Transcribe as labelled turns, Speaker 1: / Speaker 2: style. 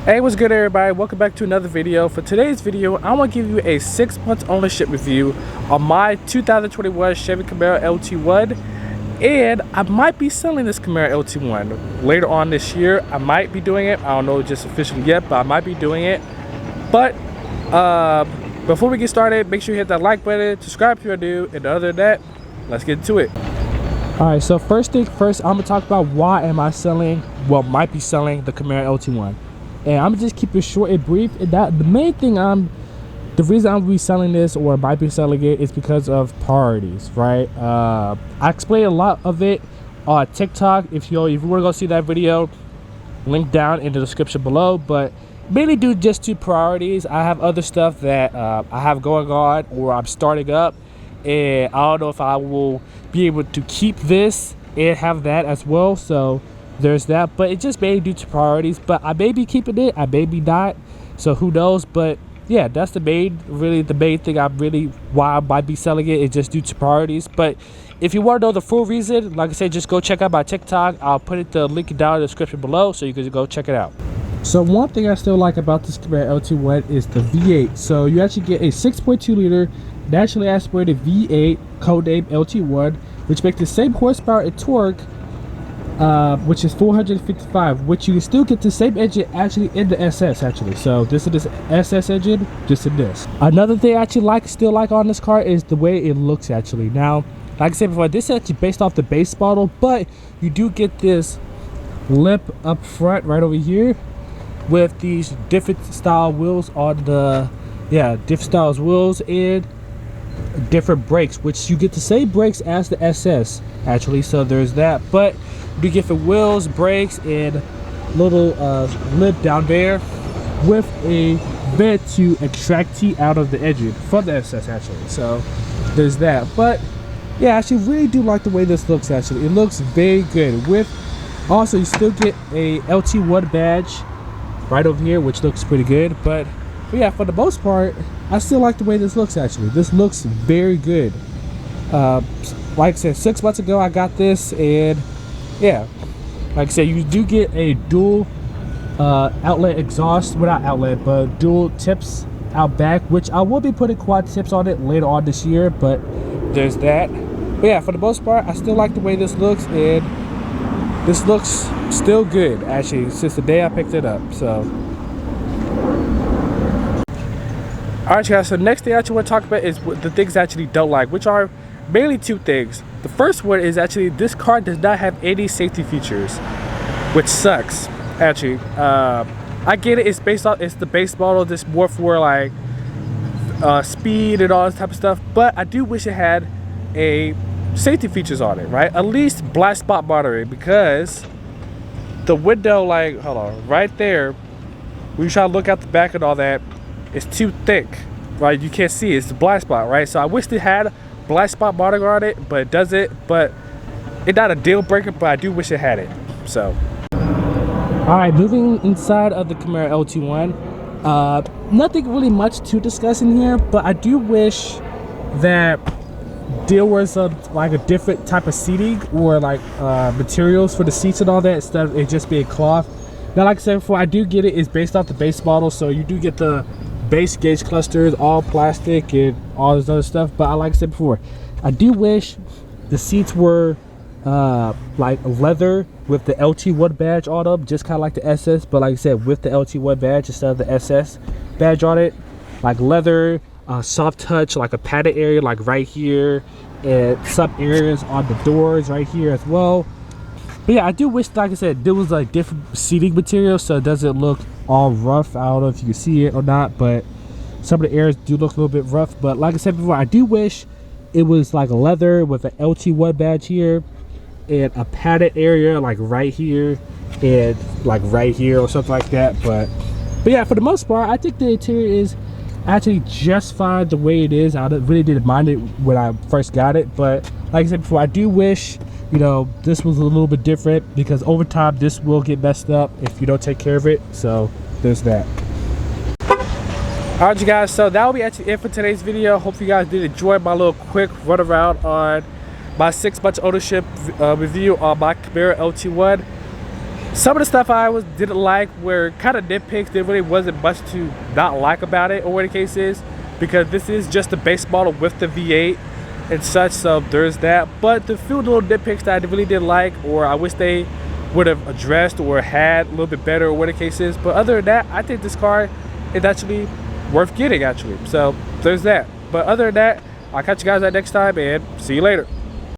Speaker 1: Hey, what's good everybody? Welcome back to another video. For today's video, I want to give you a 6-month ownership review on my 2021 Chevy Camaro LT1, and I might be selling this Camaro LT1 later on this year. I might be doing it. I don't know just officially yet, but I might be doing it. But before we get started, make sure you hit that like button, subscribe if you're new, and other than that, let's get into it. Alright, so first thing first, I'm going to talk about why am I selling, might be selling the Camaro LT1. And I'm gonna just keep it short and brief. And that the main thing the reason I'm reselling this or might be selling it is because of priorities, right? I explain a lot of it on TikTok. If you want to go see that video, link down in the description below. But mainly due just to priorities. I have other stuff that I have going on or I'm starting up, and I don't know if I will be able to keep this and have that as well. So there's that, but it just mainly due to priorities. But I may be keeping it, I may be not, so who knows. But yeah, that's the main thing why I might be selling it is just due to priorities. But if you want to know the full reason, like I said, just go check out my TikTok. I'll put the link down in the description below so you can go check it out. So one thing I still like about this Camaro LT1 is the V8. So you actually get a 6.2 liter naturally aspirated V8, codenamed LT1, which makes the same horsepower and torque, which is 455, which you can still get the same engine actually in the SS actually. So this is this SS engine, just in this. Another thing I actually still like on this car is the way it looks actually. Now, like I said before, this is actually based off the base model, but you do get this lip up front right over here with these different style wheels on the, different styles wheels and different brakes, which you get the same brakes as the SS actually. So there's that, but you get the wheels, brakes, and little lip down there with a vent to extract heat out of the engine from the SS actually. So there's that. But yeah, I actually really do like the way this looks actually. It looks very good. With also, you still get a LT1 badge right over here, which looks pretty good. But yeah, for the most part, I still like the way this looks actually. This looks very good. Like I said, 6 months ago I got this, and yeah, like I said, you do get a dual outlet exhaust, well, not outlet, but dual tips out back, which I will be putting quad tips on it later on this year. But there's that. But yeah, for the most part, I still like the way this looks, and this looks still good actually since the day I picked it up. So alright guys, so next thing I actually want to talk about is the things I actually don't like, which are mainly two things. The first one is actually this car does not have any safety features, which sucks actually. I get it, it's the base model, just more for like speed and all this type of stuff, but I do wish it had a safety features on it, right? At least blind spot monitoring, because the window, like, hold on, right there, when you try to look out the back and all that, it's too thick, right? You can't see it. It's a blind spot, right? So I wish they had blind spot monitoring on it, but it doesn't. But it's not a deal breaker, but I do wish it had it. So alright, moving inside of the Camaro LT1, nothing really much to discuss in here, but I do wish that there was like a different type of seating or like materials for the seats and all that, instead of it just being cloth. Now, like I said before, I do get it. It's based off the base model, so you do get the base gauge clusters, all plastic and all this other stuff. But like I said before, I do wish the seats were like leather with the LT1 badge on them, just kind of like the SS, but like I said, with the LT1 badge instead of the SS badge on it, like leather, soft touch, like a padded area like right here, and some areas on the doors right here as well. But yeah, I do wish, like I said, there was like different seating material so it doesn't look all rough. I don't know if you can see it or not, but some of the areas do look a little bit rough. But like I said before, I do wish it was like a leather with an LT1 badge here and a padded area like right here and like right here or something like that. But yeah, for the most part, I think the interior is actually just fine the way it is. I really didn't mind it when I first got it, but like I said before, I do wish, you know, this was a little bit different, because over time this will get messed up if you don't take care of it. So there's that. Alright you guys, so that will be actually it for today's video. Hope you guys did enjoy my little quick run around on my 6 months ownership review on my Camaro LT1. Some of the stuff I didn't like were kind of nitpicks. There really wasn't much to not like about it, or what the case is, because this is just a base model with the V8 and such, so there's that. But the few little nitpicks that I really didn't like, or I wish they would have addressed or had a little bit better, or what the case is. But other than that, I think this car is actually worth getting, actually. So there's that. But other than that, I'll catch you guys next time, and see you later.